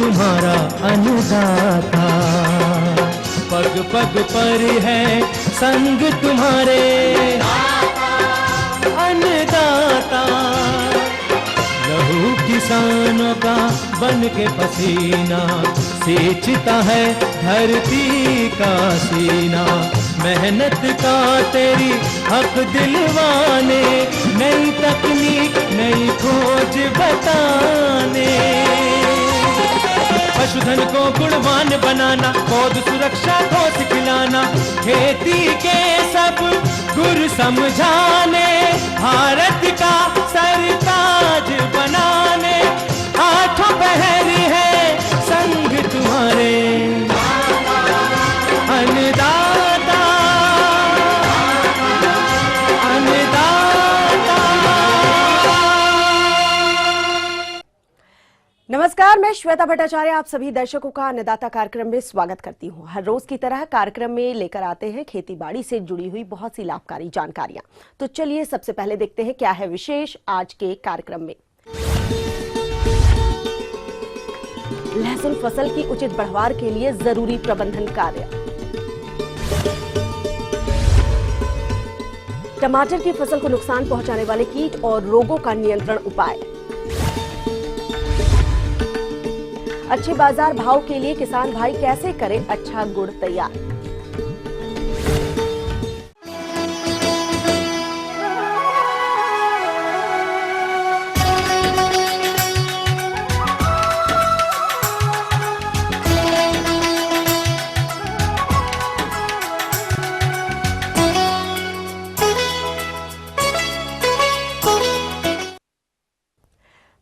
तुम्हारा अन्नदाता, पग पग पर है संग तुम्हारे अन्नदाता। लहू किसानों का बन के पसीना सींचता है धरती का सीना। मेहनत का तेरी हक दिलवाने, नई तकनीक नई खोज बताने। पशुधन को गुणवान बनाना, पौध सुरक्षा को सिखलाना, खेती के सब गुर समझाने, भारत का सरताज बनाने। आठों पहर है संग तुम्हारे अन्नदाता, अन्नदाता। नमस्कार, मैं श्वेता भट्टाचार्य आप सभी दर्शकों का अन्नदाता कार्यक्रम में स्वागत करती हूं। हर रोज की तरह कार्यक्रम में लेकर आते हैं खेती बाड़ी से जुड़ी हुई बहुत सी लाभकारी जानकारियां। तो चलिए सबसे पहले देखते हैं क्या है विशेष आज के कार्यक्रम में। लहसुन फसल की उचित बढ़वार के लिए जरूरी प्रबंधन कार्य। टमाटर की फसल को नुकसान पहुंचाने वाले कीट और रोगों का नियंत्रण उपाय। अच्छे बाजार भाव के लिए किसान भाई कैसे करें अच्छा गुड़ तैयार।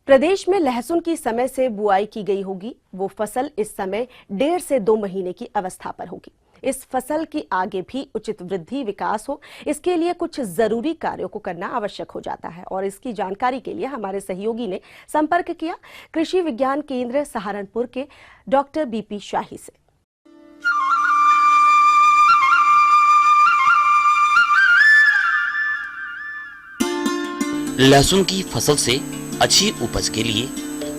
प्रदेश में लहसुन की समय से बुआई की गई होगी। वो फसल इस समय 1.5 से 2 महीने की अवस्था पर होगी। इस फसल की आगे भी उचित वृद्धि विकास हो, इसके लिए कुछ जरूरी कार्यों को करना आवश्यक हो जाता है। और इसकी जानकारी के लिए हमारे सहयोगी ने संपर्क किया कृषि विज्ञान केंद्र सहारनपुर के डॉक्टर बीपी शाही से। लहसुन की फसल से अच्छी उपज के लिए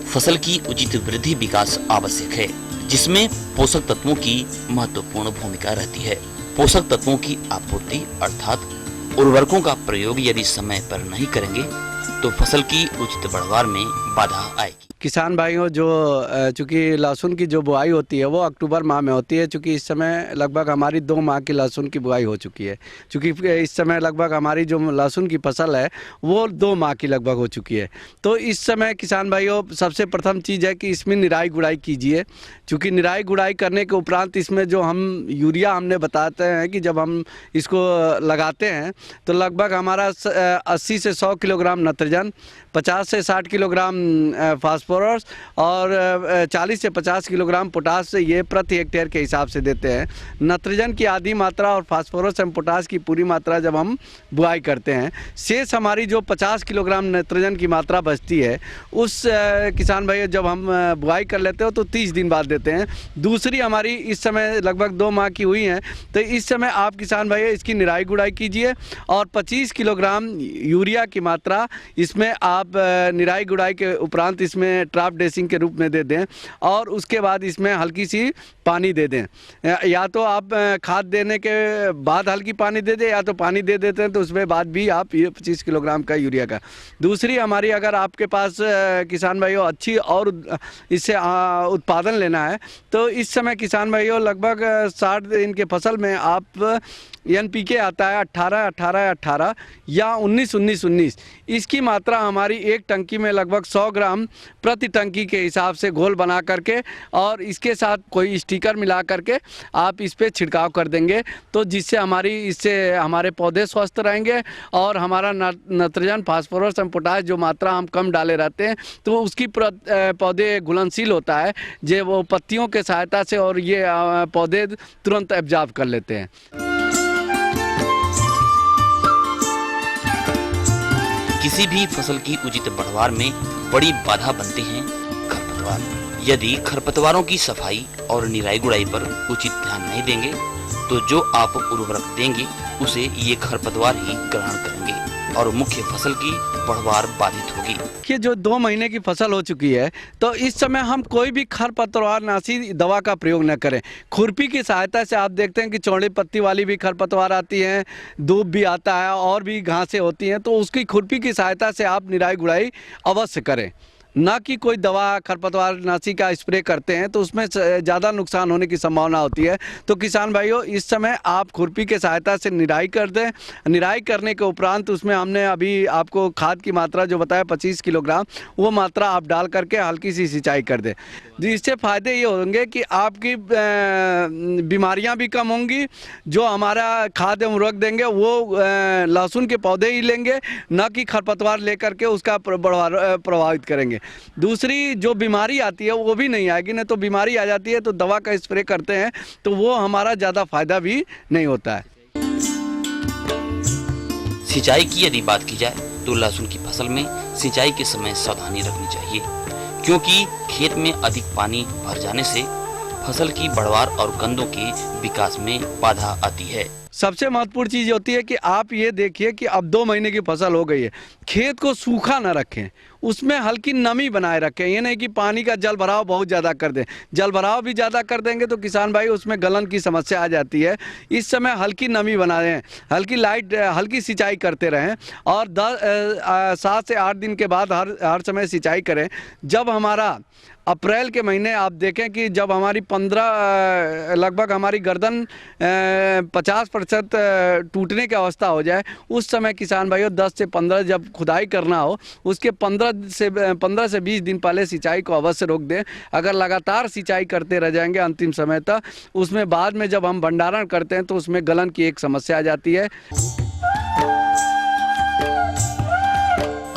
फसल की उचित वृद्धि विकास आवश्यक है, जिसमें पोषक तत्वों की महत्वपूर्ण भूमिका रहती है। पोषक तत्वों की आपूर्ति अर्थात उर्वरकों का प्रयोग यदि समय पर नहीं करेंगे तो फसल की उचित बढ़वार में बाधा आएगी। किसान भाइयों, जो चूँकि लहसुन की जो बुआई होती है वो अक्टूबर माह में होती है। चूँकि इस समय लगभग हमारी 2 माह की लहसुन की बुआई हो चुकी है। चूँकि इस समय लगभग हमारी जो लहसुन की फसल है वो 2 माह की लगभग हो चुकी है। तो इस समय किसान भाइयों सबसे प्रथम चीज़ है कि इसमें निराई गुड़ाई कीजिए। चूँकि निराई गुड़ाई करने के उपरांत इसमें जो हम यूरिया हमने बताते हैं कि जब हम इसको लगाते हैं तो लगभग हमारा 80 से 100 किलोग्राम नत्रजन, 50 से 60 किलोग्राम फास्फोरस और 40 से 50 किलोग्राम पोटास से ये प्रति हेक्टेयर के हिसाब से देते हैं। नत्रजन की आधी मात्रा और फास्फोरस एवं पोटास की पूरी मात्रा जब हम बुआई करते हैं, शेष हमारी जो 50 किलोग्राम नत्रजन की मात्रा बचती है उस किसान भाई जब हम बुआई कर लेते हो तो 30 दिन बाद देते हैं। दूसरी हमारी इस समय लगभग 2 माह की हुई हैं, तो इस समय आप किसान भाई इसकी निराई गुड़ाई कीजिए और 25 किलोग्राम यूरिया की मात्रा इसमें आप निराई गुड़ाई के उपरांत इसमें ट्राप ड्रेसिंग के रूप में दे दें और उसके बाद इसमें हल्की सी पानी दे दें। या तो आप खाद देने के बाद हल्की पानी दे दें या तो पानी दे देते हैं तो उसमें बाद भी आप ये 25 किलोग्राम का यूरिया का। दूसरी हमारी अगर आपके पास किसान भाइयों अच्छी और इससे उत्पादन लेना है तो इस समय किसान भाइयों लगभग 60 दिन के फसल में आप NPK आता है 18-18-18 या 19-19-19। इसकी मात्रा हमारी एक टंकी में लगभग 100 ग्राम प्रति टंकी के हिसाब से घोल बना करके और इसके साथ कोई स्टिकर मिला करके आप इस पे छिड़काव कर देंगे तो जिससे इससे हमारे पौधे स्वस्थ रहेंगे और हमारा नाइट्रोजन, फास्फोरस और पोटास जो मात्रा हम कम डाले रहते हैं तो उसकी पौधे घुलनशील होता है जो वो पत्तियों के सहायता से और ये पौधे तुरंत एब्जॉर्ब कर लेते हैं। किसी भी फसल की उचित बढ़वार में बड़ी बाधा बनते हैं खरपतवार। यदि खरपतवारों की सफाई और निराई गुड़ाई पर उचित ध्यान नहीं देंगे तो जो आप उर्वरक देंगे उसे ये खरपतवार ही ग्रहण करेंगे। और मुख्य फसल की बढ़वार बाधित होगी। कि जो 2 महीने की फसल हो चुकी है तो इस समय हम कोई भी खरपतवार नाशी दवा का प्रयोग न करें। खुरपी की सहायता से आप देखते हैं कि चौड़ी पत्ती वाली भी खरपतवार आती है, दूब भी आता है और भी घासें होती हैं, तो उसकी खुरपी की सहायता से आप निराई गुड़ाई अवश्य करें, ना कि कोई दवा खरपतवार नाशी का स्प्रे करते हैं तो उसमें ज़्यादा नुकसान होने की संभावना होती है। तो किसान भाइयों, इस समय आप खुरपी के सहायता से निराई कर दें। निराई करने के उपरांत उसमें हमने अभी आपको खाद की मात्रा जो बताया 25 किलोग्राम, वो मात्रा आप डाल करके हल्की सी सिंचाई कर दें। जिससे फ़ायदे ये होंगे कि आपकी बीमारियां भी कम होंगी। जो हमारा खाद उर्वरक देंगे वो लहसुन के पौधे ही लेंगे, ना कि खरपतवार लेकर के उसका प्रभावित करेंगे। दूसरी जो बीमारी आती है वो भी नहीं आएगी, नहीं तो बीमारी आ जाती है तो दवा का स्प्रे करते हैं तो वो हमारा ज़्यादा फायदा भी नहीं होता है। सिंचाई की यदि बात की जाए तो लहसुन की फसल में सिंचाई के समय सावधानी रखनी चाहिए, क्योंकि खेत में अधिक पानी भर जाने से फसल की बढ़वार और कंदों के विकास में बाधा आती है। सबसे महत्वपूर्ण चीज़ होती है कि आप ये देखिए कि अब 2 महीने की फसल हो गई है, खेत को सूखा ना रखें, उसमें हल्की नमी बनाए रखें। ये नहीं कि पानी का जल भराव बहुत ज़्यादा कर दें। जल भराव भी ज़्यादा कर देंगे तो किसान भाई उसमें गलन की समस्या आ जाती है। इस समय हल्की नमी बनाएं, हल्की सिंचाई करते रहें और 7 से 8 दिन के बाद हर समय सिंचाई करें। जब हमारा अप्रैल के महीने आप देखें कि जब हमारी 15 लगभग हमारी गर्दन 50% टूटने की अवस्था हो जाए, उस समय किसान भाइयों 10 से 15 जब खुदाई करना हो उसके 15 से 20 दिन पहले सिंचाई को अवश्य रोक दें। अगर लगातार सिंचाई करते रह जाएंगे अंतिम समय तक, उसमें बाद में जब हम भंडारण करते हैं तो उसमें गलन की एक समस्या आ जाती है।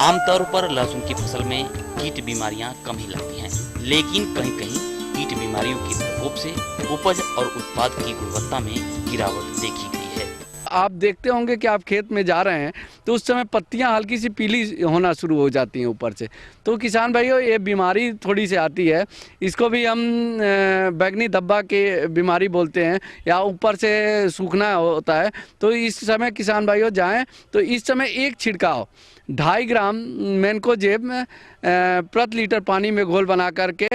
आमतौर पर लहसुन की फसल में कीट बीमारियां कम ही लगती हैं, लेकिन कहीं कहीं कीट बीमारियों के प्रकोप से उपज और उत्पाद की गुणवत्ता में गिरावट देखी गई है। आप देखते होंगे कि आप खेत में जा रहे हैं तो उस समय पत्तियां हल्की सी पीली होना शुरू हो जाती हैं ऊपर से। तो किसान भाइयों, ये बीमारी थोड़ी सी आती है, इसको भी हम बैंगनी धब्बा की बीमारी बोलते हैं, या ऊपर से सूखना होता है। तो इस समय किसान भाइयों जाएं तो इस समय एक छिड़काव 2.5 ग्राम मैनकोजेब में प्रति लीटर पानी में घोल बना करके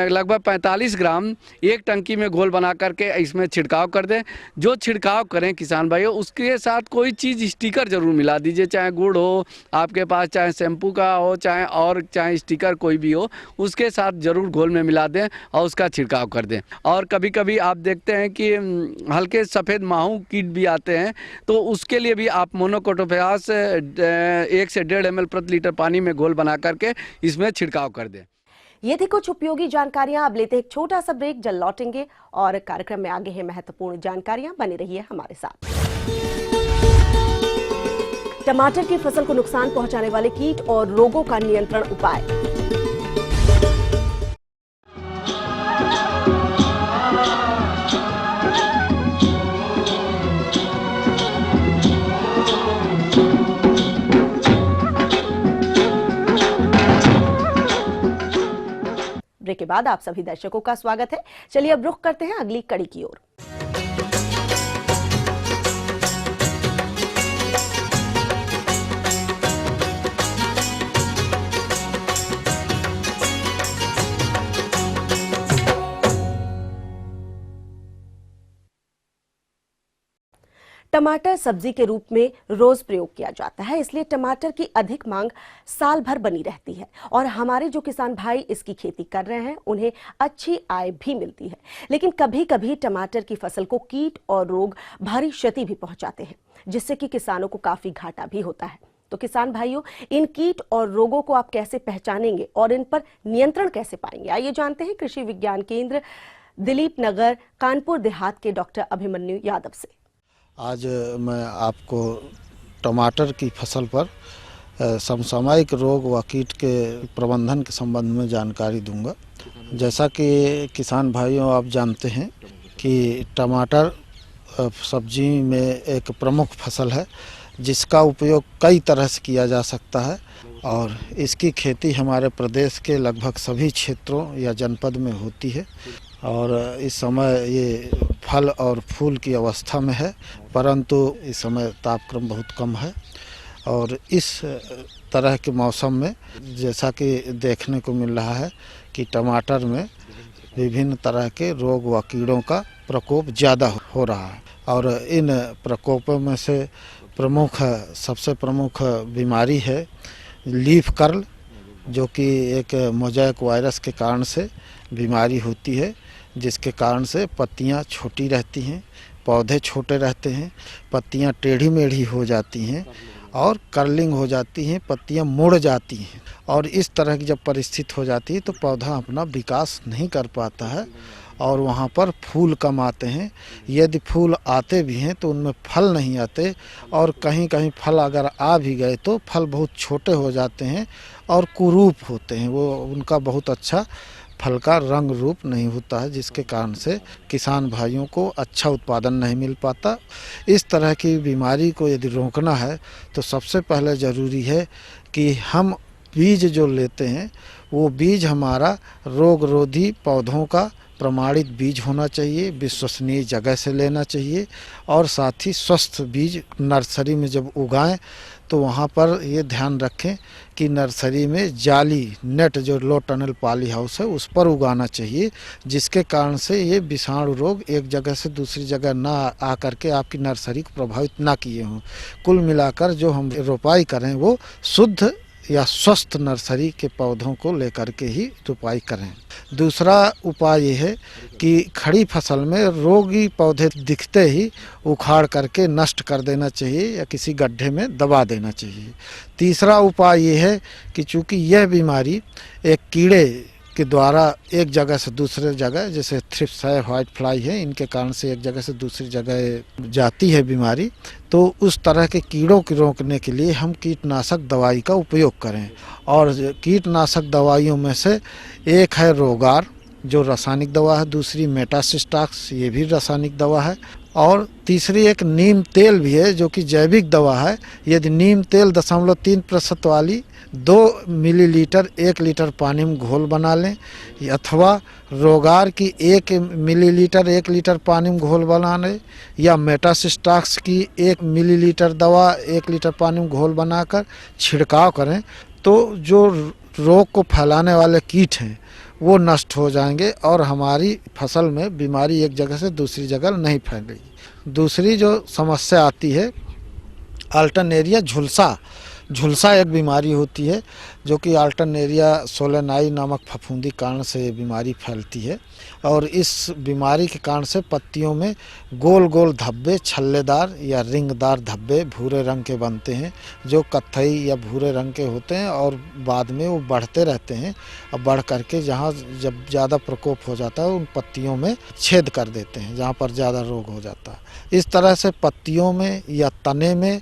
लगभग 45 ग्राम एक टंकी में घोल बना करके इसमें छिड़काव कर दें। जो छिड़काव करें किसान भाइयों, उसके साथ कोई चीज़ स्टिकर ज़रूर मिला दीजिए, चाहे गुड़ हो आपके पास, चाहे शैम्पू का हो, चाहे स्टिकर कोई भी हो, उसके साथ ज़रूर घोल में मिला दें और उसका छिड़काव कर दें। और कभी कभी आप देखते हैं कि हल्के सफ़ेद माहू कीट भी आते हैं, तो उसके लिए भी आप मोनोक्रोटोफास 1 से 1.5 ml प्रति लीटर पानी में घोल बना करके इसमें छिड़काव कर दें। ये थी कुछ उपयोगी जानकारियां। अब लेते हैं एक छोटा सा ब्रेक, जल्द लौटेंगे और कार्यक्रम में आगे है महत्वपूर्ण जानकारियां। बने रहिए हमारे साथ। टमाटर की फसल को नुकसान पहुंचाने वाले कीट और रोगों का नियंत्रण उपाय। ब्रेक के बाद आप सभी दर्शकों का स्वागत है। चलिए अब रुख करते हैं अगली कड़ी की ओर। टमाटर सब्जी के रूप में रोज प्रयोग किया जाता है, इसलिए टमाटर की अधिक मांग साल भर बनी रहती है और हमारे जो किसान भाई इसकी खेती कर रहे हैं उन्हें अच्छी आय भी मिलती है। लेकिन कभी कभी टमाटर की फसल को कीट और रोग भारी क्षति भी पहुंचाते हैं, जिससे कि किसानों को काफी घाटा भी होता है। तो किसान भाइयों, इन कीट और रोगों को आप कैसे पहचानेंगे और इन पर नियंत्रण कैसे पाएंगे, आइए जानते हैं कृषि विज्ञान केंद्र दिलीप नगर कानपुर देहात के डॉक्टर अभिमन्यु यादव से। आज मैं आपको टमाटर की फसल पर समसामयिक रोग व कीट के प्रबंधन के संबंध में जानकारी दूंगा। जैसा कि किसान भाइयों आप जानते हैं कि टमाटर सब्जी में एक प्रमुख फसल है, जिसका उपयोग कई तरह से किया जा सकता है और इसकी खेती हमारे प्रदेश के लगभग सभी क्षेत्रों या जनपद में होती है। और इस समय ये फल और फूल की अवस्था में है, परंतु इस समय तापक्रम बहुत कम है और इस तरह के मौसम में जैसा कि देखने को मिल रहा है कि टमाटर में विभिन्न तरह के रोग व कीड़ों का प्रकोप ज़्यादा हो रहा है। और इन प्रकोपों में से सबसे प्रमुख बीमारी है लीफ कर्ल, जो कि एक मोज़ेक वायरस के कारण से बीमारी होती है, जिसके कारण से पत्तियां छोटी रहती हैं, पौधे छोटे रहते हैं, पत्तियां टेढ़ी मेढ़ी हो जाती हैं और कर्लिंग हो जाती हैं, पत्तियां मुड़ जाती हैं। और इस तरह की जब परिस्थिति हो जाती है तो पौधा अपना विकास नहीं कर पाता है और वहाँ पर फूल कम आते हैं। यदि फूल आते भी हैं तो उनमें फल नहीं आते, और कहीं कहीं फल अगर आ भी गए तो फल बहुत छोटे हो जाते हैं और कुरूप होते हैं, वो उनका बहुत अच्छा फल का रंग रूप नहीं होता है, जिसके कारण से किसान भाइयों को अच्छा उत्पादन नहीं मिल पाता। इस तरह की बीमारी को यदि रोकना है तो सबसे पहले ज़रूरी है कि हम बीज जो लेते हैं वो बीज हमारा रोग रोधी पौधों का प्रमाणित बीज होना चाहिए, विश्वसनीय जगह से लेना चाहिए, और साथ ही स्वस्थ बीज नर्सरी में जब उगाएं तो वहाँ पर ये ध्यान रखें कि नर्सरी में जाली नेट जो लो टनल पॉली हाउस है उस पर उगाना चाहिए, जिसके कारण से ये विषाणु रोग एक जगह से दूसरी जगह ना आ करके आपकी नर्सरी को प्रभावित ना किए हों। कुल मिलाकर जो हम रोपाई करें वो शुद्ध या स्वस्थ नर्सरी के पौधों को लेकर के ही रोपाई करें। दूसरा उपाय ये है कि खड़ी फसल में रोगी पौधे दिखते ही उखाड़ करके नष्ट कर देना चाहिए या किसी गड्ढे में दबा देना चाहिए। तीसरा उपाय ये है कि चूँकि यह बीमारी एक कीड़े के द्वारा एक जगह से दूसरे जगह, जैसे थ्रिप्स है, व्हाइट फ्लाई है, इनके कारण से एक जगह से दूसरी जगह जाती है बीमारी, तो उस तरह के कीड़ों को रोकने के लिए हम कीटनाशक दवाई का उपयोग करें। और कीटनाशक दवाइयों में से एक है रोगार जो रासायनिक दवा है, दूसरी मेटासिस्टाक्स ये भी रासायनिक दवा है, और तीसरी एक नीम तेल भी है जो कि जैविक दवा है। यदि नीम तेल 0.3% वाली 2 मिलीलीटर 1 लीटर पानी में घोल बना लें, अथवा रोगार की 1 मिलीलीटर 1 लीटर पानी में घोल बना लें, या मेटासिस्टाक्स की 1 मिलीलीटर दवा 1 लीटर पानी में घोल बनाकर छिड़काव करें, तो जो रोग को फैलाने वाले कीट हैं वो नष्ट हो जाएंगे और हमारी फसल में बीमारी एक जगह से दूसरी जगह नहीं फैलेगी। दूसरी जो समस्या आती है अल्टरनेरिया झुलसा। झुलसा एक बीमारी होती है जो कि अल्टरनेरिया सोलेनाई नामक फफूंदी कारण से बीमारी फैलती है, और इस बीमारी के कारण से पत्तियों में गोल गोल धब्बे, छल्लेदार या रिंगदार धब्बे भूरे रंग के बनते हैं, जो कत्थई या भूरे रंग के होते हैं, और बाद में वो बढ़ते रहते हैं और बढ़ करके जहाँ जब ज़्यादा प्रकोप हो जाता है उन पत्तियों में छेद कर देते हैं, जहाँ पर ज़्यादा रोग हो जाता है। इस तरह से पत्तियों में या तने में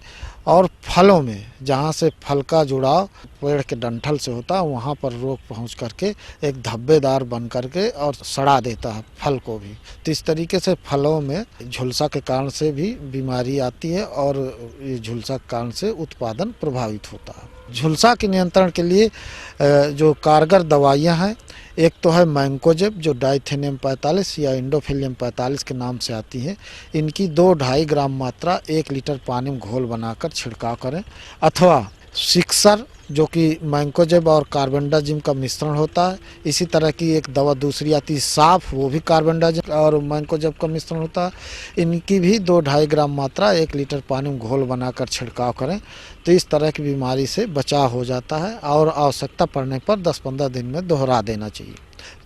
और फलों में, जहाँ से फल का जुड़ाव पेड़ के डंठल से होता है, वहाँ पर रोग पहुँच करके एक धब्बेदार बन करके और सड़ा देता है फल को भी। तो इस तरीके से फलों में झुलसा के कारण से भी बीमारी आती है और ये झुलसा के कारण से उत्पादन प्रभावित होता है। झुलसा के नियंत्रण के लिए जो कारगर दवाइयाँ हैं, एक तो है मैंकोजेब जो डाइथेनियम 45 या इंडोफिलियम 45 के नाम से आती हैं। इनकी 2-2.5 ग्राम मात्रा 1 लीटर पानी में घोल बनाकर छिड़काव करें, अथवा सिक्सर जो कि मैंकोजेब और कार्बेंडाजिम का मिश्रण होता है। इसी तरह की एक दवा दूसरी आती है साफ, वो भी कार्बेंडाजिम और मैंकोजेब का मिश्रण होता है। इनकी भी 2-2.5 ग्राम मात्रा 1 लीटर पानी में घोल बनाकर छिड़काव करें, तो इस तरह की बीमारी से बचाव हो जाता है और आवश्यकता पड़ने पर 10-15 दिन में दोहरा देना चाहिए।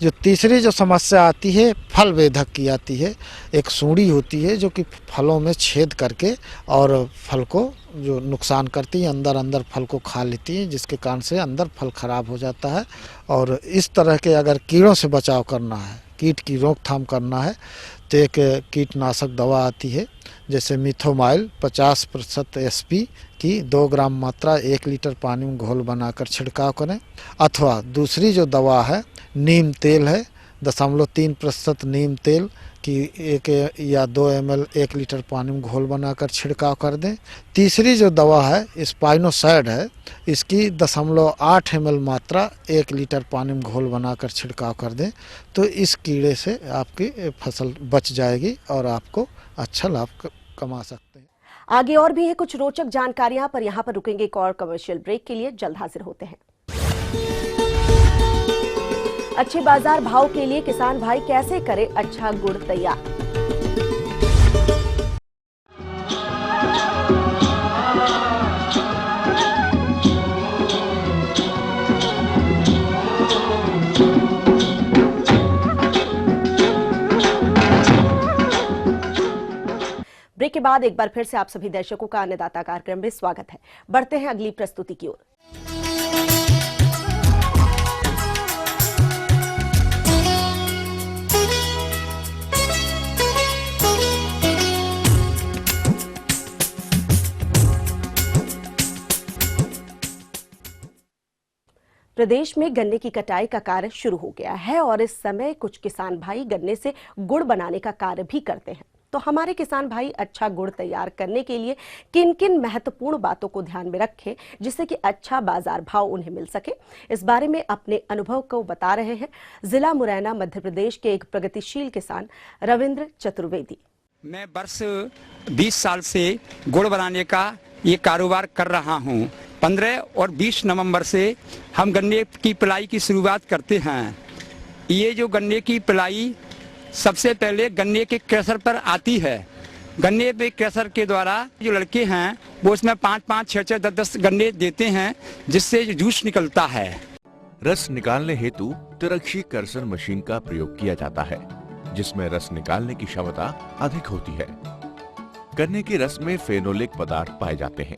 जो तीसरी जो समस्या आती है फल वेधक की आती है। एक सूंडी होती है जो कि फलों में छेद करके और फल को जो नुकसान करती है, अंदर अंदर फल को खा लेती है, जिसके कारण से अंदर फल खराब हो जाता है। और इस तरह के अगर कीड़ों से बचाव करना है, कीट की रोकथाम करना है, तो एक कीटनाशक दवा आती है जैसे मिथोमाइल 50% SP की 2 ग्राम मात्रा 1 लीटर पानी में घोल बनाकर छिड़काव करें, अथवा दूसरी जो दवा है नीम तेल है 0.3% नीम तेल की 1 या 2 ml 1 लीटर पानी में घोल बनाकर छिड़काव कर दें। तीसरी जो दवा है स्पाइनोसाइड है, इसकी 0.8 ml मात्रा 1 लीटर पानी में घोल बनाकर छिड़काव कर दें, तो इस कीड़े से आपकी फसल बच जाएगी और आपको अच्छा लाभ कमा सकते हैं। आगे और भी है कुछ रोचक जानकारियां, पर यहां पर रुकेंगे एक और कमर्शियल ब्रेक के लिए। जल्द हाजिर होते हैं। अच्छे बाजार भाव के लिए किसान भाई कैसे करें अच्छा गुड़ तैयार। ब्रेक के बाद एक बार फिर से आप सभी दर्शकों का अन्नदाता कार्यक्रम में स्वागत है। बढ़ते हैं अगली प्रस्तुति की ओर। प्रदेश में गन्ने की कटाई का कार्य शुरू हो गया है और इस समय कुछ किसान भाई गन्ने से गुड़ बनाने का कार्य भी करते हैं। तो हमारे किसान भाई अच्छा गुड़ तैयार करने के लिए किन किन महत्वपूर्ण बातों को ध्यान में रखें जिससे कि अच्छा बाजार भाव उन्हें मिल सके, इस बारे में अपने अनुभव को बता रहे हैं जिला मुरैना मध्य प्रदेश के एक प्रगतिशील किसान रविंद्र चतुर्वेदी। मैं वर्ष 20 साल से गुड़ बनाने का ये कारोबार कर रहा हूँ। 15 और 20 नवंबर से हम गन्ने की पिलाई की शुरुआत करते हैं। ये जो गन्ने की पिलाई सबसे पहले गन्ने के क्रशर पर आती है। गन्ने पे क्रशर के द्वारा जो लड़के हैं वो उसमें 5-5, 6-6, 10-10 गन्ने देते हैं जिससे जूस निकलता है। रस निकालने हेतु तिरछी कर्षण मशीन का प्रयोग किया जाता है जिसमें रस निकालने की क्षमता अधिक होती है। गन्ने के रस में फेनोलिक पदार्थ पाए जाते हैं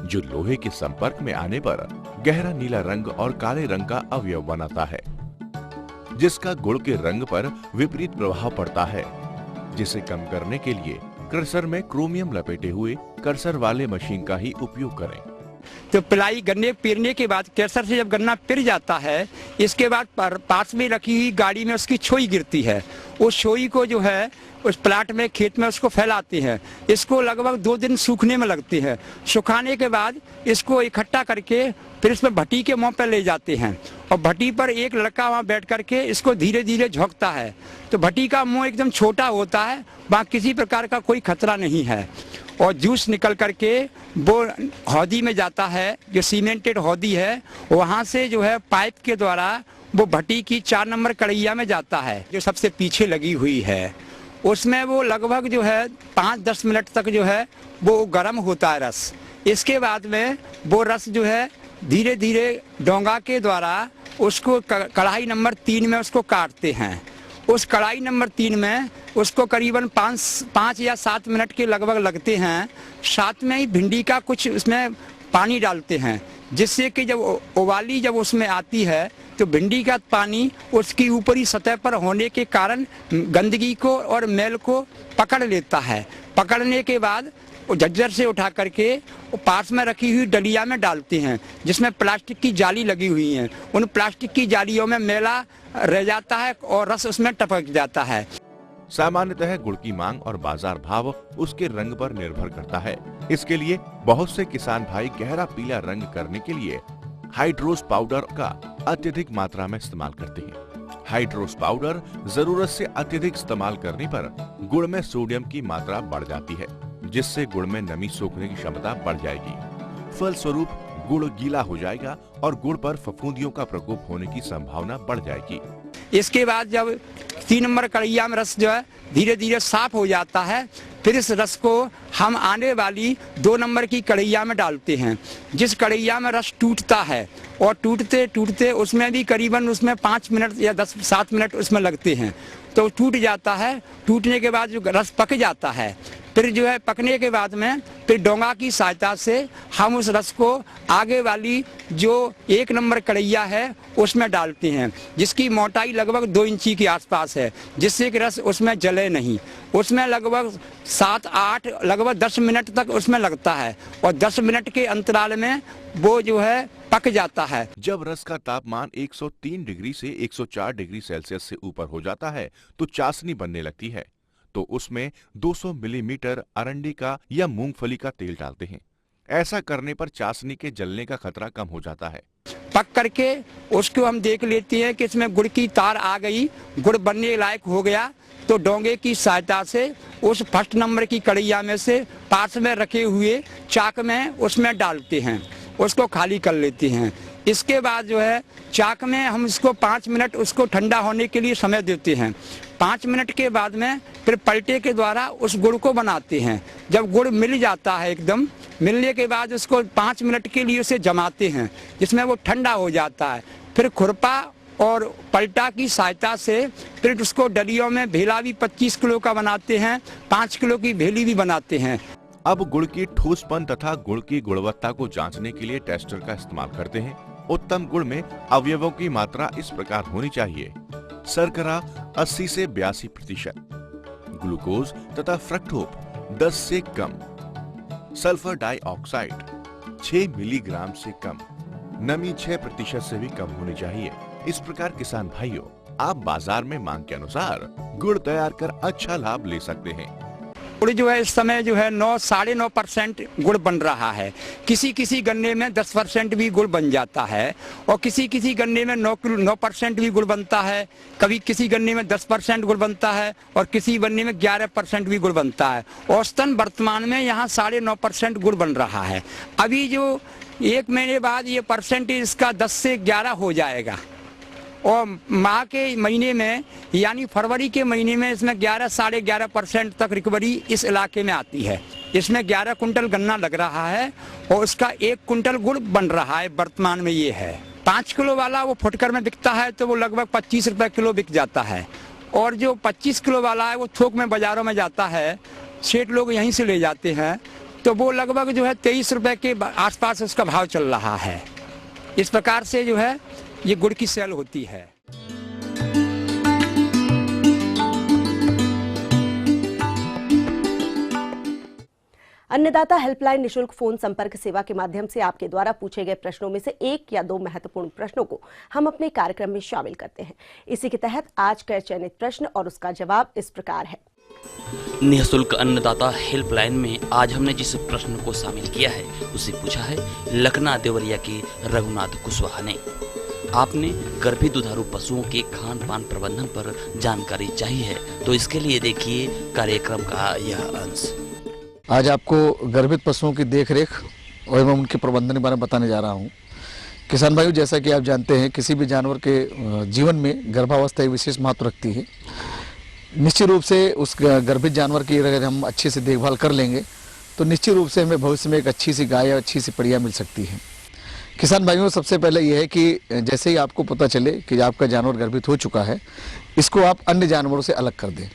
जो लोहे के संपर्क में आने पर गहरा नीला रंग और काले रंग का अवयव बनाता है जिसका गुड़ के रंग पर विपरीत प्रभाव पड़ता है, जिसे कम करने के लिए कर्सर में क्रोमियम लपेटे हुए कर्सर वाले मशीन का ही उपयोग करें। तो पिलाई गन्ने पेरने के बाद क्रशर से जब गन्ना पिर जाता है, इसके बाद पास में रखी हुई गाड़ी में उसकी छोई गिरती है। उस छोई को जो है उस प्लाट में खेत में उसको फैलाते हैं। इसको लगभग 2 दिन सूखने में लगते हैं। सुखाने के बाद इसको इकट्ठा करके फिर इसमें भट्टी के मुंह पर ले जाते हैं और भट्टी पर एक लड़का वहाँ बैठ करके इसको धीरे धीरे झोंकता है। तो भट्टी का मुंह एकदम छोटा होता है, वहाँ किसी प्रकार का कोई खतरा नहीं है और जूस निकल करके वो हौदी में जाता है, जो सीमेंटेड हौदी है। वहाँ से जो है पाइप के द्वारा वो भट्टी की 4 नंबर कढ़ैया में जाता है जो सबसे पीछे लगी हुई है। उसमें वो लगभग जो है 5-10 मिनट तक जो है वो गर्म होता है रस। इसके बाद में वो रस जो है धीरे धीरे डोंगा के द्वारा उसको कढ़ाई नंबर 3 में उसको काटते हैं। उस कढ़ाई नंबर 3 में उसको करीबन 5 या 7 मिनट के लगभग लगते हैं। साथ में ही भिंडी का कुछ उसमें पानी डालते हैं जिससे कि जब उबाली जब उसमें आती है तो भिंडी का पानी उसकी ऊपरी सतह पर होने के कारण गंदगी को और मैल को पकड़ लेता है। पकड़ने के बाद वो झज्जर से उठा करके पास में रखी हुई डलिया में डालते हैं जिसमें प्लास्टिक की जाली लगी हुई है। उन प्लास्टिक की जालियों में मैला रह जाता है और रस उसमें टपक जाता है। सामान्यतः गुड़ की मांग और बाजार भाव उसके रंग पर निर्भर करता है। इसके लिए बहुत से किसान भाई गहरा पीला रंग करने के लिए हाइड्रोस पाउडर का अत्यधिक मात्रा में इस्तेमाल करते हैं। हाइड्रोस पाउडर जरूरत से अत्यधिक इस्तेमाल करने पर गुड़ में सोडियम की मात्रा बढ़ जाती है जिससे गुड़ में नमी सोखने की क्षमता बढ़ जाएगी। फलस्वरूप गुड़ गीला हो जाएगा और गुड़ पर फफूंदियों का प्रकोप होने की संभावना बढ़ जाएगी। इसके बाद जब 3 नंबर कढ़ैया में रस जो है धीरे धीरे साफ हो जाता है, फिर इस रस को हम आने वाली 2 नंबर की कढ़ैया में डालते हैं। जिस कढ़ैया में रस टूटता है और टूटते टूटते उसमें भी करीबन उसमें 5 मिनट या 7 मिनट उसमें लगते हैं तो टूट जाता है। टूटने के बाद जो रस पक जाता है, फिर जो है पकने के बाद में फिर डोंगा की सहायता से हम उस रस को आगे वाली जो 1 नंबर कढ़ैया है उसमें डालते हैं जिसकी मोटाई लगभग 2 इंची के आसपास है जिससे कि रस उसमें जले नहीं। उसमें लगभग 7-8 लगभग 10 मिनट तक उसमें लगता है और 10 मिनट के अंतराल में वो जो है पक जाता है। जब रस का तापमान 103 डिग्री से 104 डिग्री सेल्सियस से ऊपर हो जाता है तो चाशनी बनने लगती है। तो उसमें 200 मिलीमीटर अरंडी का या मूंगफली का तेल डालते हैं। ऐसा करने पर चाशनी के जलने का खतरा कम हो जाता है। पक करके उसको हम देख लेते हैं कि इसमें गुड़ की तार आ गई, गुड़ बनने लायक हो गया। तो डोंगे की सहायता से उस फर्स्ट नंबर की कड़ैया में से पास में रखे हुए चाक में उसमें डालते हैं, उसको खाली कर लेते हैं। इसके बाद जो है चाक में हम इसको 5 मिनट उसको ठंडा होने के लिए समय देते हैं। 5 मिनट के बाद में फिर पलटे के द्वारा उस गुड़ को बनाते हैं। जब गुड़ मिल जाता है, एकदम मिलने के बाद उसको 5 मिनट के लिए उसे जमाते हैं, जिसमें वो ठंडा हो जाता है। फिर खुरपा और पलटा की सहायता से फिर उसको डलियों में भेला भी 25 किलो का बनाते हैं, 5 किलो की भेली भी बनाते हैं। अब गुड़ की ठोसपन तथा गुड़ की गुणवत्ता को जांचने के लिए टेस्टर का इस्तेमाल करते हैं। उत्तम गुड़ में अवयवों की मात्रा इस प्रकार होनी चाहिए: शर्करा 80 से 82%, ग्लूकोज तथा फ्रक्टोज 10 से कम, सल्फर डाइऑक्साइड 6 मिलीग्राम से कम, नमी 6% से भी कम होनी चाहिए। इस प्रकार किसान भाइयों, आप बाजार में मांग के अनुसार गुड़ तैयार कर अच्छा लाभ ले सकते हैं। गुड़ जो है इस समय जो है 9-9.5% गुड़ बन रहा है। किसी किसी गन्ने में 10% भी गुड़ बन जाता है और किसी किसी गन्ने में 9% भी गुड़ बनता है। कभी किसी गन्ने में 10% गुड़ बनता है और किसी गन्ने में 11% भी गुड़ बनता है। औसतन वर्तमान में यहाँ 9.5% गुड़ बन रहा है। अभी जो 1 महीने बाद ये परसेंटेज इसका 10 से 11 हो जाएगा और माह के महीने में यानी फरवरी के महीने में इसमें 11-11.5% तक रिकवरी इस इलाके में आती है। इसमें 11 कुंटल गन्ना लग रहा है और उसका 1 कुंटल गुड़ बन रहा है। वर्तमान में ये है 5 किलो वाला वो फुटकर में बिकता है तो वो लगभग 25 रुपये किलो बिक जाता है, और जो 25 किलो वाला है वो थोक में बाजारों में जाता है, सेठ लोग यहीं से ले जाते हैं, तो वो लगभग जो है 23 रुपये के आसपास उसका भाव चल रहा है। इस प्रकार से जो है ये गुड़ की सेल होती है। अन्नदाता हेल्पलाइन निशुल्क फोन संपर्क सेवा के माध्यम से आपके द्वारा पूछे गए प्रश्नों में से 1 या 2 महत्वपूर्ण प्रश्नों को हम अपने कार्यक्रम में शामिल करते हैं। इसी के तहत आज का चयनित प्रश्न और उसका जवाब इस प्रकार है। निःशुल्क अन्नदाता हेल्पलाइन में आज हमने जिस प्रश्न को शामिल किया है उसे पूछा है लखना देवरिया के रघुनाथ कुशवाहा ने। आपने गर्भित दुधारू पशुओं के खान पान प्रबंधन पर जानकारी चाहिए है तो इसके लिए देखिए कार्यक्रम का यह अंश। आज आपको गर्भित पशुओं की देखरेख और एवं उनके प्रबंधन के बारे में बताने जा रहा हूं। किसान भाइयों, जैसा कि आप जानते हैं किसी भी जानवर के जीवन में गर्भावस्था एक विशेष महत्व रखती है। निश्चित रूप से उस गर्भित जानवर की अगर हम अच्छे से देखभाल कर लेंगे तो निश्चित रूप से हमें भविष्य में एक अच्छी सी गाय या अच्छी सी बढ़िया मिल सकती है। किसान भाइयों, सबसे पहले यह है कि जैसे ही आपको पता चले कि आपका जानवर गर्भित हो चुका है, इसको आप अन्य जानवरों से अलग कर दें।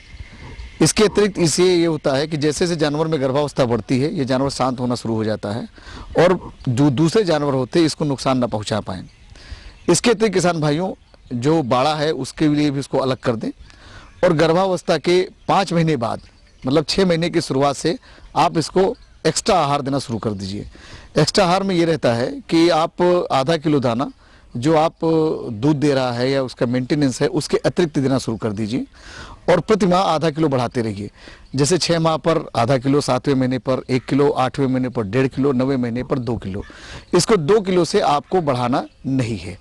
इसके अतिरिक्त इससे ये होता है कि जैसे जैसे जानवर में गर्भावस्था बढ़ती है ये जानवर शांत होना शुरू हो जाता है और जो दूसरे जानवर होते हैं इसको नुकसान ना पहुंचा पाएँ। इसके अतिरिक्त किसान भाइयों, जो बाड़ा है उसके लिए भी उसको अलग कर दें और गर्भावस्था के 5 महीने बाद मतलब 6 महीने की शुरुआत से आप इसको एक्स्ट्रा आहार देना शुरू कर दीजिए। एक्स्ट्रा आहार में ये रहता है कि आप आधा किलो दाना जो आप दूध दे रहा है या उसका मेंटेनेंस है उसके अतिरिक्त देना शुरू कर दीजिए और प्रति माह आधा किलो बढ़ाते रहिए। जैसे 6 माह पर आधा किलो, 7वें महीने पर 1 किलो, 8वें महीने पर 1.5 किलो, 9वें महीने पर 2 किलो। इसको 2 किलो से आपको बढ़ाना नहीं है।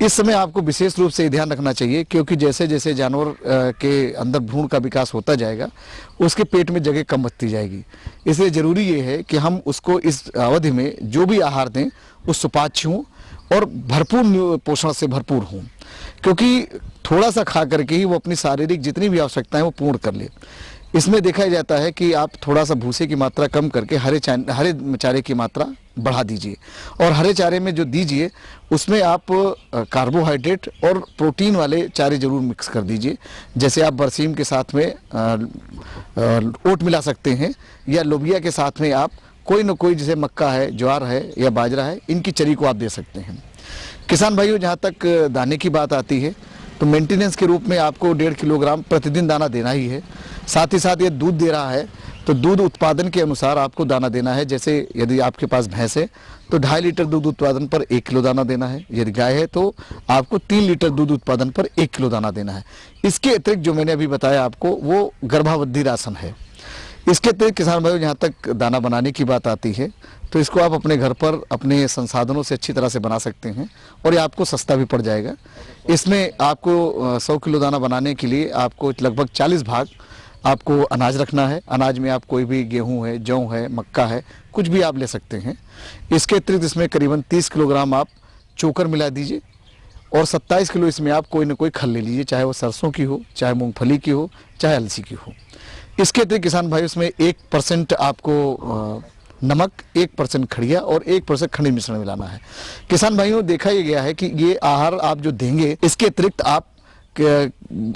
इस समय आपको विशेष रूप से ध्यान रखना चाहिए क्योंकि जैसे जैसे जानवर के अंदर भ्रूण का विकास होता जाएगा उसके पेट में जगह कम बचती जाएगी। इसलिए ज़रूरी ये है कि हम उसको इस अवधि में जो भी आहार दें वो सुपाच्य हों और भरपूर पोषण से भरपूर हों, क्योंकि थोड़ा सा खा करके ही वो अपनी शारीरिक जितनी भी आवश्यकताएं वो पूर्ण कर ले। इसमें देखा जाता है कि आप थोड़ा सा भूसे की मात्रा कम करके हरे चारे की मात्रा बढ़ा दीजिए और हरे चारे में जो दीजिए उसमें आप कार्बोहाइड्रेट और प्रोटीन वाले चारे जरूर मिक्स कर दीजिए। जैसे आप बरसीम के साथ में ओट मिला सकते हैं या लोबिया के साथ में आप कोई न कोई जैसे मक्का है, ज्वार है या बाजरा है, इनकी चरी को आप दे सकते हैं। किसान भाइयों, जहाँ तक दाने की बात आती है तो मेंटेनेंस के रूप में आपको 1.5 किलोग्राम प्रतिदिन दाना देना ही है। साथ ही साथ ये दूध दे रहा है तो दूध उत्पादन के अनुसार आपको दाना देना है। जैसे यदि आपके पास भैंस है तो 2.5 लीटर दूध उत्पादन पर 1 किलो दाना देना है। यदि गाय है तो आपको 3 लीटर दूध उत्पादन पर 1 किलो दाना देना है। इसके अतिरिक्त जो मैंने अभी बताया आपको वो गर्भावधि राशन है। इसके अतिरिक्त किसान भाइयों, जहाँ तक दाना बनाने की बात आती है तो इसको आप अपने घर पर अपने संसाधनों से अच्छी तरह से बना सकते हैं और ये आपको सस्ता भी पड़ जाएगा। इसमें आपको 100 किलो दाना बनाने के लिए आपको लगभग 40 भाग आपको अनाज रखना है। अनाज में आप कोई भी गेहूं है, जौ है, मक्का है, कुछ भी आप ले सकते हैं। इसके अतिरिक्त इसमें करीबन 30 किलोग्राम आप चोकर मिला दीजिए और 27 किलो इसमें आप कोई ना कोई खल ले लीजिए, चाहे वो सरसों की हो, चाहे मूंगफली की हो, चाहे अलसी की हो। इसके अतिरिक्त किसान भाई इसमें 1% आपको नमक, 1% खड़िया और 1% खनिज मिश्रण मिलाना है। किसान भाइयों, देखा ये गया है कि ये आहार आप जो देंगे, इसके अतिरिक्त आप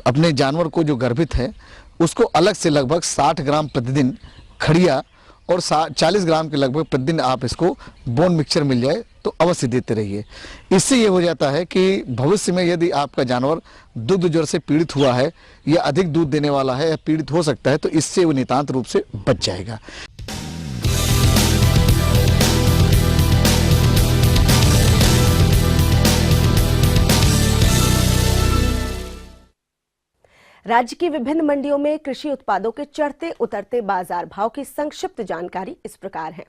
अपने जानवर को जो गर्भित है उसको अलग से लगभग 60 ग्राम प्रतिदिन खड़िया और 40 ग्राम के लगभग प्रतिदिन आप इसको बोन मिक्सचर मिल जाए तो अवश्य देते रहिए। इससे ये हो जाता है कि भविष्य में यदि आपका जानवर दुग्ध ज्वर से पीड़ित हुआ है या अधिक दूध देने वाला है या पीड़ित हो सकता है तो इससे वो नितांत रूप से बच जाएगा। राज्य की विभिन्न मंडियों में कृषि उत्पादों के चढ़ते उतरते बाजार भाव की संक्षिप्त जानकारी इस प्रकार है।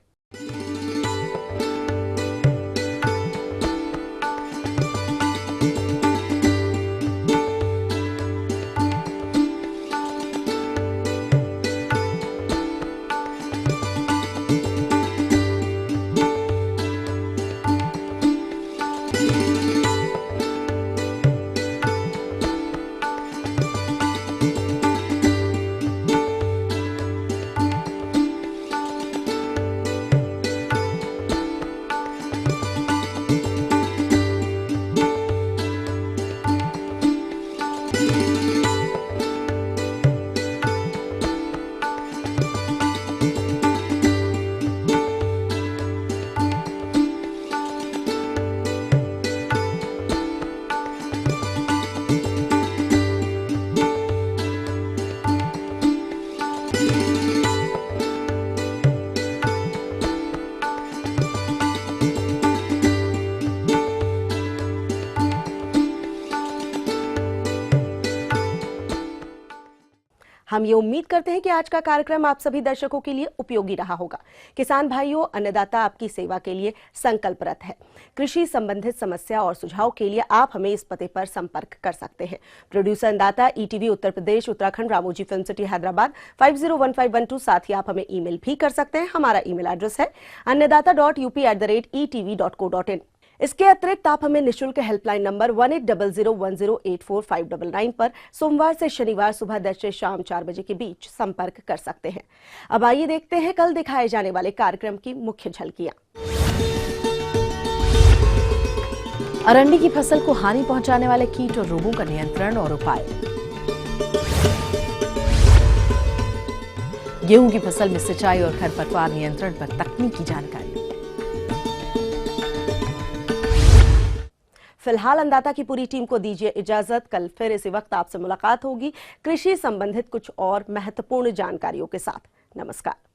हम ये उम्मीद करते हैं कि आज का कार्यक्रम आप सभी दर्शकों के लिए उपयोगी रहा होगा। किसान भाइयों, अन्नदाता आपकी सेवा के लिए संकल्परत है। कृषि संबंधित समस्या और सुझाव के लिए आप हमें इस पते पर संपर्क कर सकते हैं। प्रोड्यूसर अन्नदाता, ETV Uttar Pradesh, Uttarakhand, Ramoji film city, Hyderabad 501512। साथ ही आप हमें ईमेल भी कर सकते हैं। हमारा ईमेल एड्रेस है annadata.up@etv.co.in। इसके अतिरिक्त आप हमें निःशुल्क हेल्पलाइन नंबर 180010845999 पर सोमवार से शनिवार सुबह 10 से शाम 4 बजे के बीच संपर्क कर सकते हैं। अब आइए देखते हैं कल दिखाए जाने वाले कार्यक्रम की मुख्य झलकियां। अरंडी की फसल को हानि पहुंचाने वाले कीट और रोगों का नियंत्रण और उपाय। गेहूं की फसल में सिंचाई और खरपतवार नियंत्रण पर तकनीकी जानकारी। फिलहाल अन्नदाता की पूरी टीम को दीजिए इजाजत। कल फिर इसी वक्त आपसे मुलाकात होगी कृषि संबंधित कुछ और महत्वपूर्ण जानकारियों के साथ। नमस्कार।